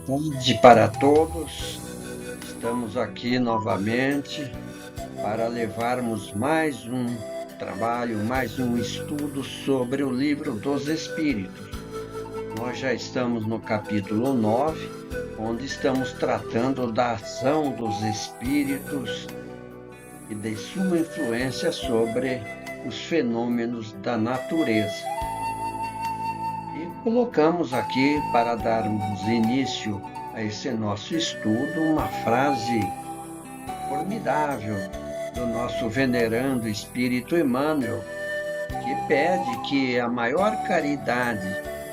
tarde para todos. Estamos aqui novamente para levarmos mais um trabalho, mais um estudo sobre o Livro dos Espíritos. Nós já estamos no capítulo 9, onde estamos tratando da ação dos espíritos e de sua influência sobre os fenômenos da natureza. E colocamos aqui, para darmos início a esse nosso estudo, uma frase formidável do nosso venerando Espírito Emmanuel, que pede que a maior caridade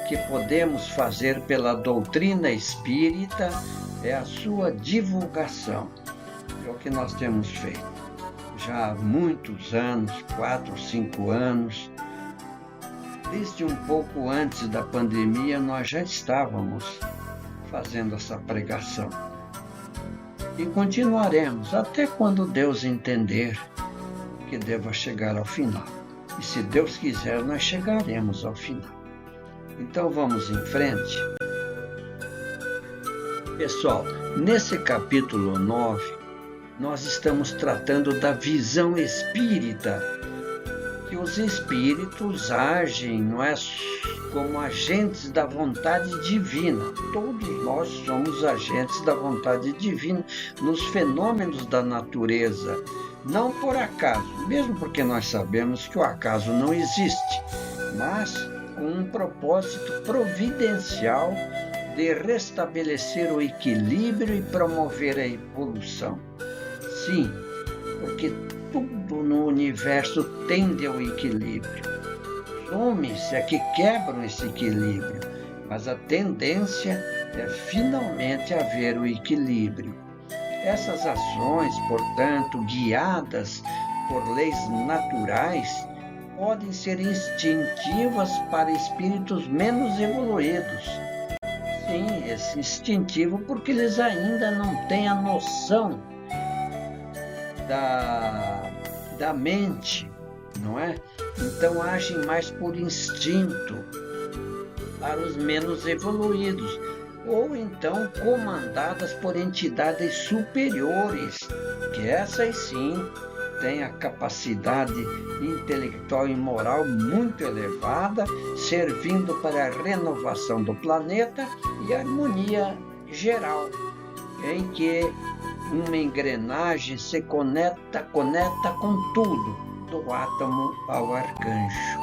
que podemos fazer pela doutrina espírita é a sua divulgação. É o que nós temos feito. Já há muitos anos, 4, 5 anos, desde um pouco antes da pandemia, nós já estávamos fazendo essa pregação. E continuaremos até quando Deus entender que deva chegar ao final. E se Deus quiser, nós chegaremos ao final. Então vamos em frente. Pessoal, nesse capítulo 9, nós estamos tratando da visão espírita, que os espíritos agem, não é, como agentes da vontade divina. Todos nós somos agentes da vontade divina nos fenômenos da natureza, não por acaso, mesmo porque nós sabemos que o acaso não existe, mas com um propósito providencial de restabelecer o equilíbrio e promover a evolução. Sim, porque tudo no universo tende ao equilíbrio. Os homens é que quebram esse equilíbrio, mas a tendência é finalmente haver o equilíbrio. Essas ações, portanto, guiadas por leis naturais, podem ser instintivas para espíritos menos evoluídos. Sim, esse instintivo porque eles ainda não têm a noção da mente, não é? Então agem mais por instinto para os menos evoluídos, ou então comandadas por entidades superiores, que essas sim têm a capacidade intelectual e moral muito elevada, servindo para a renovação do planeta e a harmonia geral, em que uma engrenagem se conecta com tudo, do átomo ao arcanjo.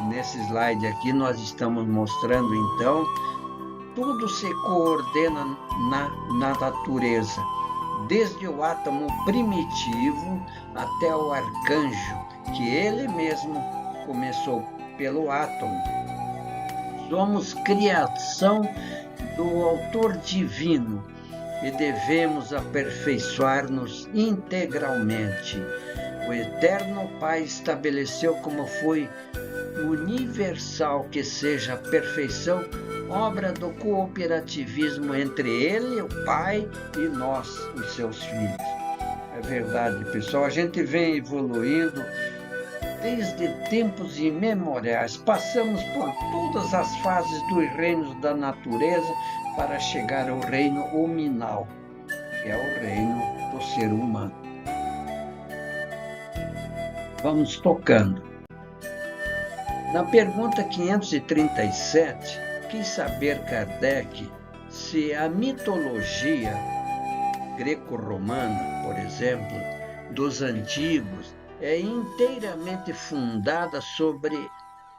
Nesse slide aqui nós estamos mostrando então, tudo se coordena na natureza, desde o átomo primitivo até o arcanjo, que ele mesmo começou pelo átomo. Somos criação do Autor Divino e devemos aperfeiçoar-nos integralmente. O Eterno Pai estabeleceu como foi universal que seja a perfeição, obra do cooperativismo entre Ele, o Pai, e nós, os seus filhos. É verdade, pessoal, a gente vem evoluindo desde tempos imemoriais. Passamos por todas as fases dos reinos da natureza para chegar ao reino hominal, que é o reino do ser humano. Vamos tocando. Na pergunta 537, quis saber Kardec se a mitologia greco-romana, por exemplo, dos antigos, é inteiramente fundada sobre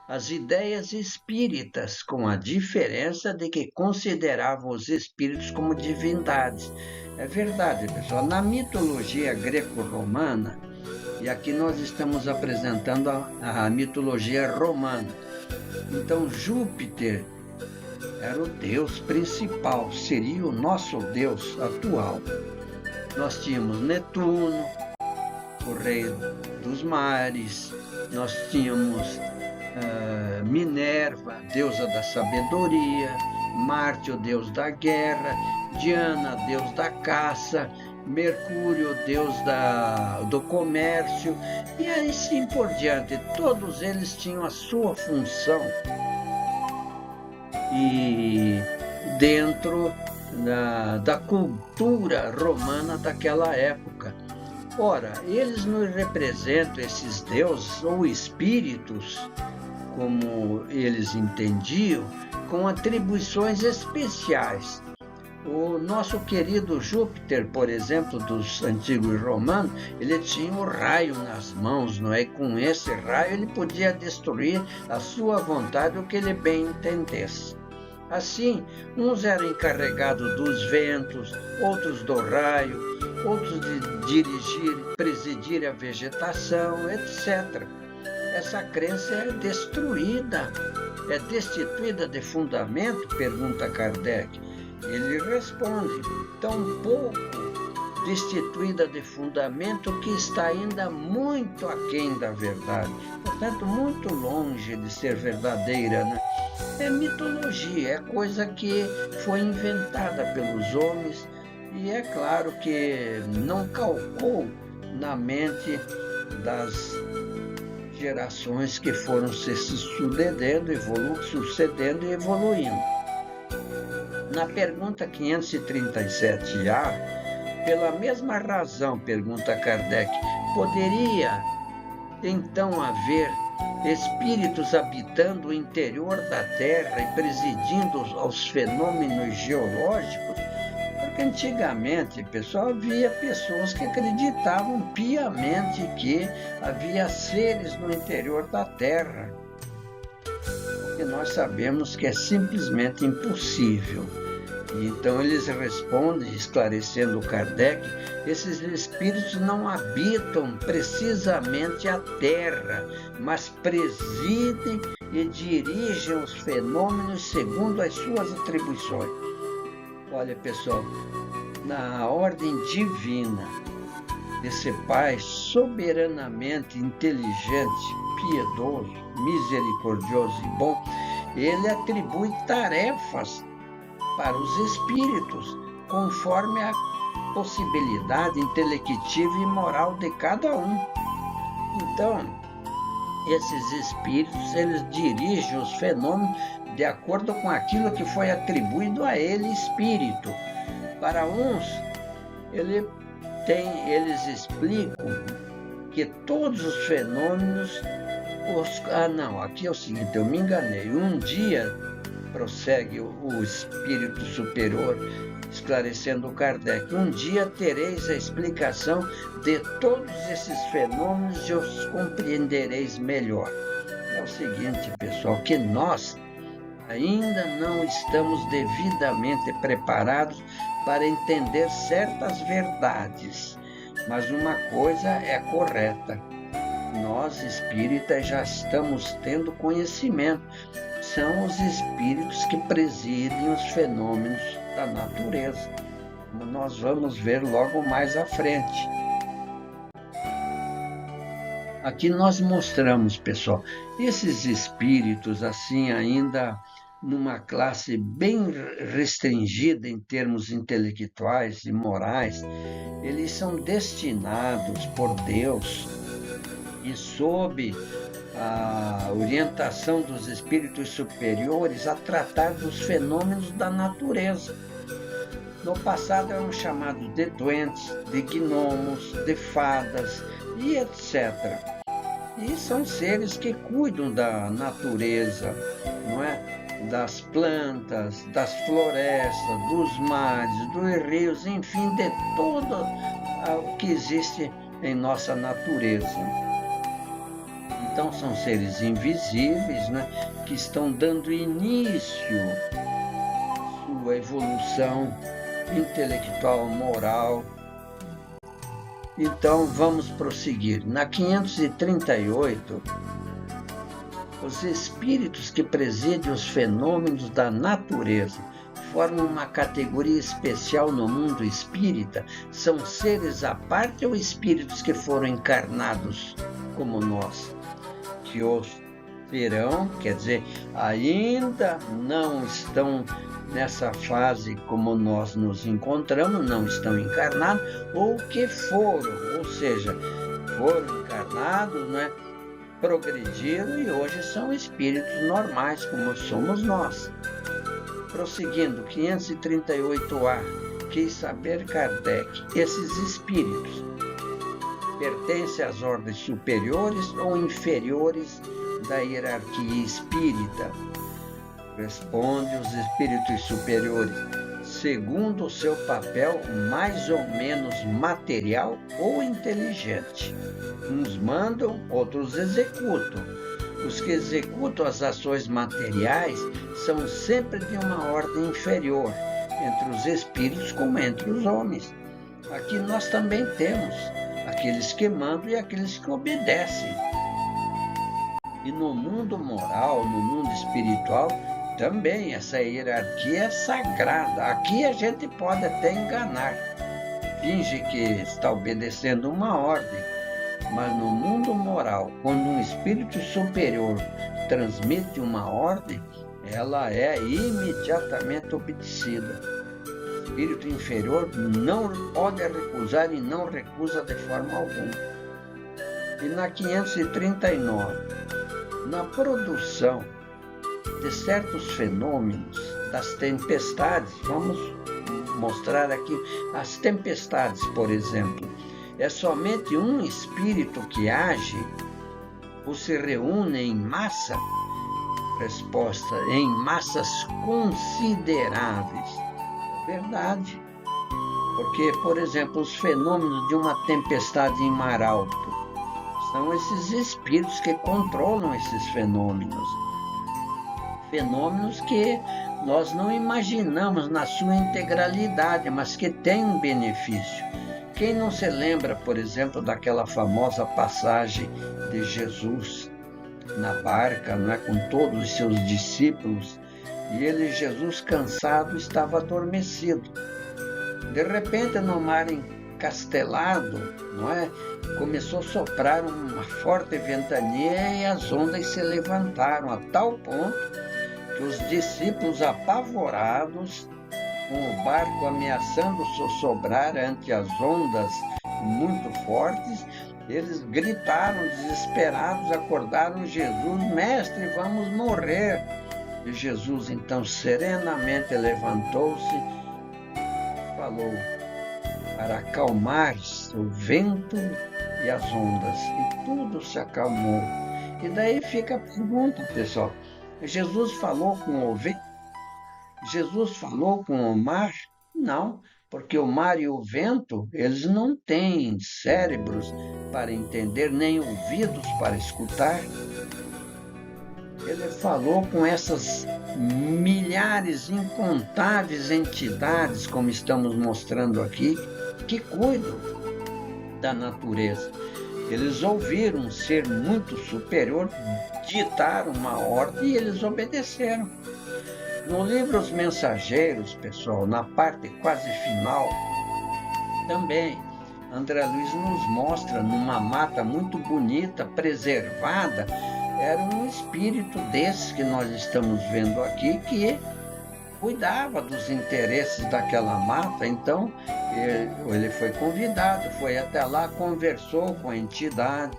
as ideias espíritas, com a diferença de que consideravam os espíritos como divindades. É verdade, pessoal. Na mitologia greco-romana, e aqui nós estamos apresentando a mitologia romana, então Júpiter era o deus principal, seria o nosso deus atual. Nós tínhamos Netuno, o rei dos mares, nós tínhamos Minerva, deusa da sabedoria, Marte, o deus da guerra, Diana, deus da caça, Mercúrio, deus do comércio, e assim por diante. Todos eles tinham a sua função e dentro da cultura romana daquela época. Ora, eles nos representam, esses deuses ou espíritos, como eles entendiam, com atribuições especiais. O nosso querido Júpiter, por exemplo, dos antigos romanos, ele tinha o raio nas mãos, não é? E com esse raio ele podia destruir à sua vontade o que ele bem entendesse. Assim, uns eram encarregados dos ventos, outros do raio, outros de dirigir, presidir a vegetação, etc. Essa crença é destruída, é destituída de fundamento? Pergunta Kardec. Ele responde, tão pouco destituída de fundamento que está ainda muito aquém da verdade, portanto, muito longe de ser verdadeira, né? É mitologia, é coisa que foi inventada pelos homens e é claro que não calcou na mente das gerações que foram se sucedendo e evoluindo. Na pergunta 537A, pela mesma razão, pergunta Kardec, poderia então haver espíritos habitando o interior da Terra e presidindo aos fenômenos geológicos? Porque antigamente, pessoal, havia pessoas que acreditavam piamente que havia seres no interior da Terra. E nós sabemos que é simplesmente impossível. Então eles respondem, esclarecendo Kardec, esses espíritos não habitam precisamente a Terra, mas presidem e dirigem os fenômenos segundo as suas atribuições. Olha, pessoal, na ordem divina desse Pai soberanamente inteligente, piedoso, misericordioso e bom, ele atribui tarefas para os espíritos, conforme a possibilidade intelectiva e moral de cada um. Então, esses espíritos, eles dirigem os fenômenos de acordo com aquilo que foi atribuído a ele, espírito. Para uns, eles explicam que todos os fenômenos... aqui é o seguinte, eu me enganei. Um dia, prossegue o espírito superior, esclarecendo Kardec, um dia tereis a explicação de todos esses fenômenos e os compreendereis melhor. É o seguinte, pessoal, que nós ainda não estamos devidamente preparados para entender certas verdades, mas uma coisa é correta, nós espíritas já estamos tendo conhecimento, são os espíritos que presidem os fenômenos da natureza, como nós vamos ver logo mais à frente. Aqui nós mostramos, pessoal, esses espíritos assim ainda numa classe bem restringida em termos intelectuais e morais, eles são destinados por Deus e sob a orientação dos espíritos superiores a tratar dos fenômenos da natureza. No passado eram chamados de doentes, de gnomos, de fadas e etc. E são seres que cuidam da natureza, não é? Das plantas, das florestas, dos mares, dos rios, enfim, de tudo o que existe em nossa natureza. Então são seres invisíveis, né, que estão dando início à sua evolução intelectual, moral. Então vamos prosseguir. Na 538, os espíritos que presidem os fenômenos da natureza formam uma categoria especial no mundo espírita? São seres à parte ou espíritos que foram encarnados como nós? Que os serão, quer dizer, ainda não estão nessa fase como nós nos encontramos, não estão encarnados, ou que foram, ou seja, foram encarnados, né? Progrediram e hoje são espíritos normais, como somos nós. Prosseguindo, 538A, quis saber Kardec, esses espíritos pertencem às ordens superiores ou inferiores da hierarquia espírita? Responde, os espíritos superiores, segundo o seu papel mais ou menos material ou inteligente. Uns mandam, outros executam. Os que executam as ações materiais são sempre de uma ordem inferior, entre os espíritos como entre os homens. Aqui nós também temos aqueles que mandam e aqueles que obedecem. E no mundo moral, no mundo espiritual, também essa hierarquia é sagrada. Aqui a gente pode até enganar. Finge que está obedecendo uma ordem. Mas no mundo moral, quando um espírito superior transmite uma ordem, ela é imediatamente obedecida. O espírito inferior não pode recusar e não recusa de forma alguma. E na 539, na produção de certos fenômenos, das tempestades, vamos mostrar aqui as tempestades, por exemplo, é somente um espírito que age ou se reúne em massa? Resposta, em massas consideráveis. Verdade. Porque, por exemplo, os fenômenos de uma tempestade em mar alto são esses espíritos que controlam esses fenômenos. Fenômenos que nós não imaginamos na sua integralidade, mas que têm um benefício. Quem não se lembra, por exemplo, daquela famosa passagem de Jesus na barca, não é, com todos os seus discípulos, e Jesus, cansado, estava adormecido. De repente, no mar encastelado, não é, começou a soprar uma forte ventania e as ondas se levantaram a tal ponto que os discípulos, apavorados, com o barco ameaçando sossobrar ante as ondas muito fortes, eles gritaram desesperados, acordaram Jesus: Mestre, vamos morrer. E Jesus então serenamente levantou-se e falou para acalmar o vento e as ondas, e tudo se acalmou. E daí fica a pergunta, pessoal: Jesus falou com o vento? Jesus falou com o mar? Não, porque o mar e o vento, eles não têm cérebros para entender, nem ouvidos para escutar. Ele falou com essas milhares, incontáveis entidades, como estamos mostrando aqui, que cuidam da natureza. Eles ouviram um ser muito superior ditar uma ordem e eles obedeceram. No livro Os Mensageiros, pessoal, na parte quase final, também André Luiz nos mostra numa mata muito bonita, preservada, era um espírito desse que nós estamos vendo aqui, que cuidava dos interesses daquela mata. Então, ele foi convidado, foi até lá, conversou com a entidade.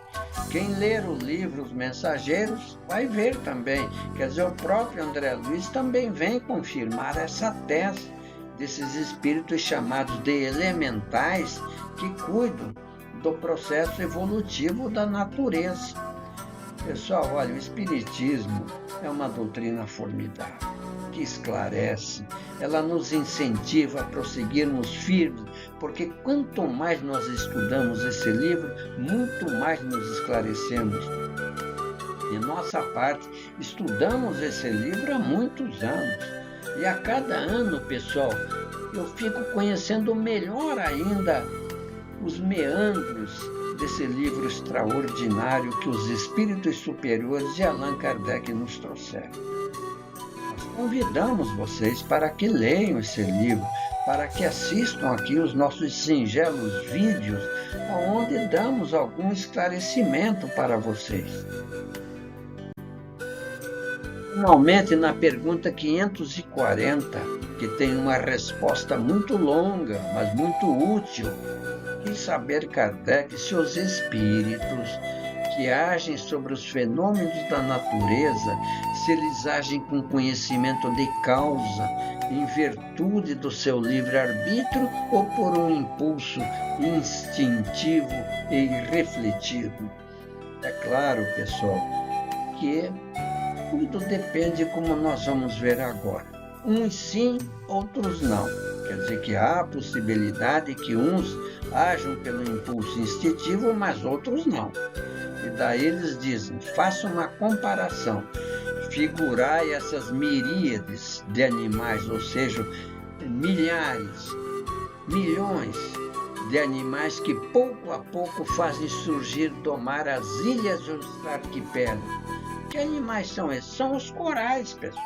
Quem ler o livro Os Mensageiros vai ver também. Quer dizer, o próprio André Luiz também vem confirmar essa tese desses espíritos chamados de elementais que cuidam do processo evolutivo da natureza. Pessoal, olha, o Espiritismo é uma doutrina formidável, que esclarece, ela nos incentiva a prosseguirmos firmes, porque quanto mais nós estudamos esse livro, muito mais nos esclarecemos. De nossa parte, estudamos esse livro há muitos anos, e a cada ano, pessoal, eu fico conhecendo melhor ainda os meandros desse livro extraordinário que os Espíritos Superiores de Allan Kardec nos trouxeram. Nós convidamos vocês para que leiam esse livro, para que assistam aqui os nossos singelos vídeos, onde damos algum esclarecimento para vocês. Finalmente, na pergunta 540, que tem uma resposta muito longa, mas muito útil, quis saber Kardec se os espíritos que agem sobre os fenômenos da natureza se eles agem com conhecimento de causa, em virtude do seu livre-arbítrio ou por um impulso instintivo e irrefletido. É claro, pessoal, que tudo depende, como nós vamos ver agora. Uns sim, outros não. Quer dizer que há a possibilidade que uns ajam pelo impulso instintivo, mas outros não. E daí eles dizem, faça uma comparação. Figurai essas miríades de animais, ou seja, milhares, milhões de animais que pouco a pouco fazem surgir do mar as ilhas e os arquipélagos. Que animais são esses? São os corais, pessoal.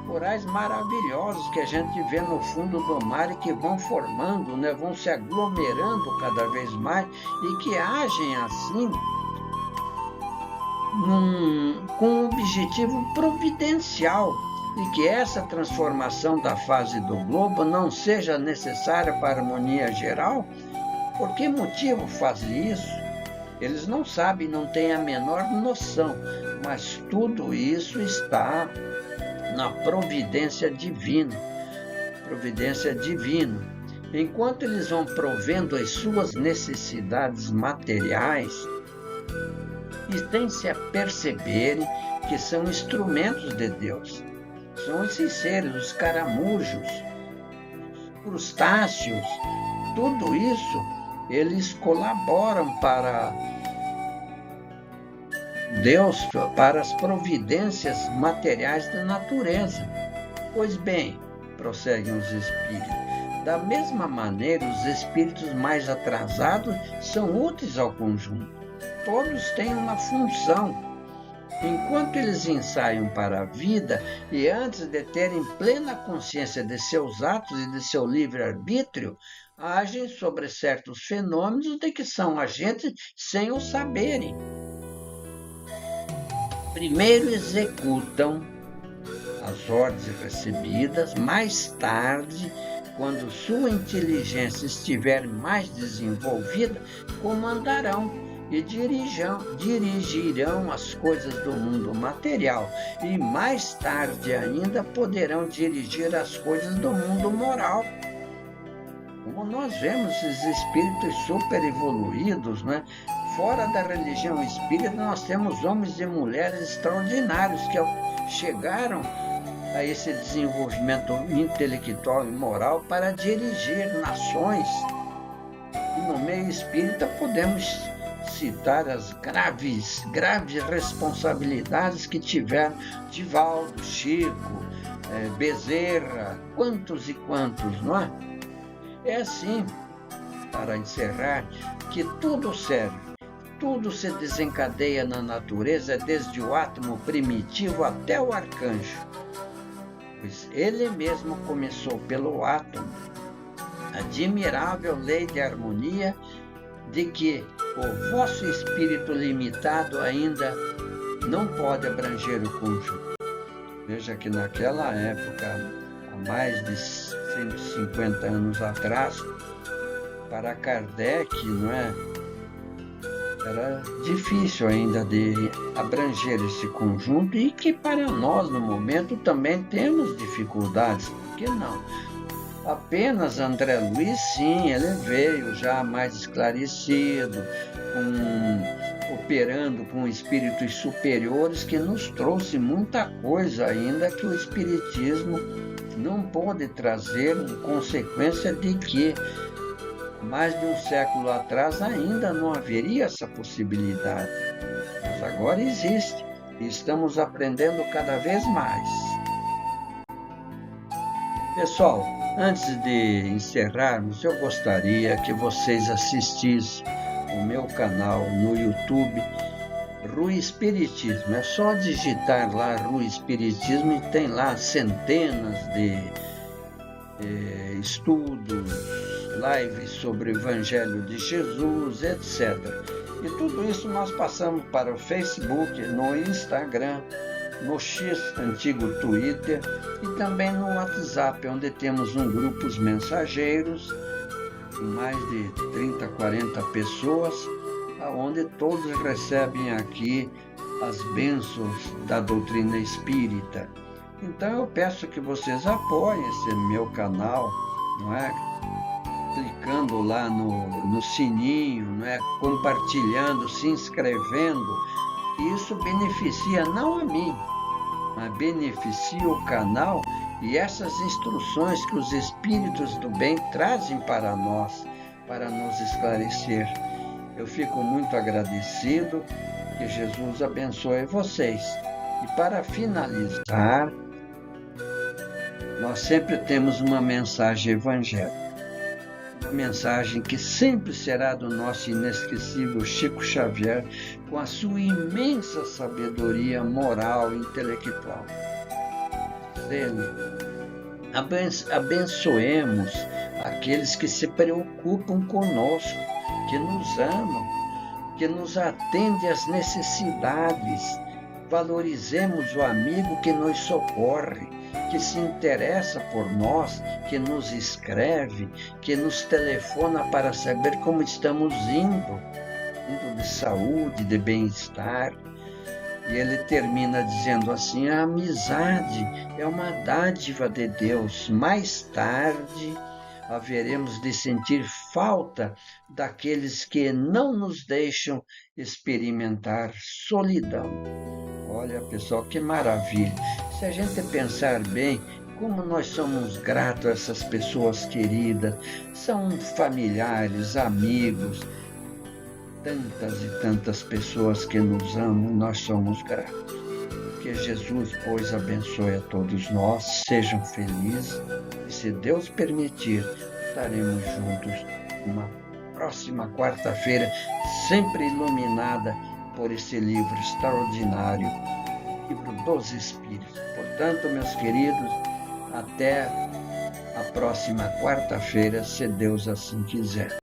Corais maravilhosos que a gente vê no fundo do mar e que vão formando, né, vão se aglomerando cada vez mais e que agem assim com um objetivo providencial e que essa transformação da fase do globo não seja necessária para a harmonia geral. Por que motivo fazem isso? Eles não sabem, não têm a menor noção, mas tudo isso está na providência divina. Providência divina. Enquanto eles vão provendo as suas necessidades materiais, e sem se aperceberem que são instrumentos de Deus. São esses seres, os caramujos, os crustáceos, tudo isso, eles colaboram para Deus, para as providências materiais da natureza. Pois bem, prosseguem os espíritos, da mesma maneira, os espíritos mais atrasados são úteis ao conjunto. Todos têm uma função. Enquanto eles ensaiam para a vida e antes de terem plena consciência de seus atos e de seu livre-arbítrio, agem sobre certos fenômenos de que são agentes sem o saberem. Primeiro executam as ordens recebidas, mais tarde, quando sua inteligência estiver mais desenvolvida, comandarão e dirigirão as coisas do mundo material e mais tarde ainda poderão dirigir as coisas do mundo moral. Como nós vemos esses espíritos super evoluídos, né? Fora da religião espírita nós temos homens e mulheres extraordinários que chegaram a esse desenvolvimento intelectual e moral para dirigir nações. E no meio espírita podemos citar as graves responsabilidades que tiveram Divaldo, Chico, Bezerra, quantos e quantos, não é? É assim, para encerrar, que tudo serve, tudo se desencadeia na natureza, desde o átomo primitivo até o arcanjo, pois ele mesmo começou pelo átomo, admirável lei de harmonia de que o vosso espírito limitado ainda não pode abranger o conjunto. Veja que naquela época, há mais de 150 anos atrás, para Kardec, não é? Era difícil ainda de abranger esse conjunto e que para nós, no momento, também temos dificuldades. Por que não? Apenas André Luiz, sim, ele veio já mais esclarecido, operando com espíritos superiores, que nos trouxe muita coisa ainda que o Espiritismo não pôde trazer, em consequência de que, mais de um século atrás, ainda não haveria essa possibilidade. Mas agora existe e estamos aprendendo cada vez mais. Pessoal, antes de encerrarmos, eu gostaria que vocês assistissem o meu canal no YouTube, Rui Espiritismo. É só digitar lá Rui Espiritismo e tem lá centenas de estudos, lives sobre o Evangelho de Jesus, etc. E tudo isso nós passamos para o Facebook, no Instagram, no X, antigo Twitter, e também no WhatsApp, onde temos um grupo Os Mensageiros, com mais de 30, 40 pessoas, onde todos recebem aqui as bênçãos da doutrina espírita. Então eu peço que vocês apoiem esse meu canal, não é? Clicando lá no sininho, não é? Compartilhando, se inscrevendo. Isso beneficia não a mim, mas beneficia o canal e essas instruções que os Espíritos do Bem trazem para nós, para nos esclarecer. Eu fico muito agradecido, que Jesus abençoe vocês. E para finalizar, nós sempre temos uma mensagem evangélica. Uma mensagem que sempre será do nosso inesquecível Chico Xavier, com a sua imensa sabedoria moral e intelectual. Abençoemos aqueles que se preocupam conosco, que nos amam, que nos atendem às necessidades. Valorizemos o amigo que nos socorre, que se interessa por nós, que nos escreve, que nos telefona para saber como estamos indo de saúde, de bem-estar. E ele termina dizendo assim: a amizade é uma dádiva de Deus. Mais tarde haveremos de sentir falta daqueles que não nos deixam experimentar solidão. Olha, pessoal, que maravilha! Se a gente pensar bem, como nós somos gratos a essas pessoas queridas, são familiares, amigos, tantas e tantas pessoas que nos amam, nós somos gratos. Que Jesus, pois, abençoe a todos nós, sejam felizes e, se Deus permitir, estaremos juntos uma próxima quarta-feira, sempre iluminada por esse livro extraordinário, Livro dos Espíritos. Portanto, meus queridos, até a próxima quarta-feira, se Deus assim quiser.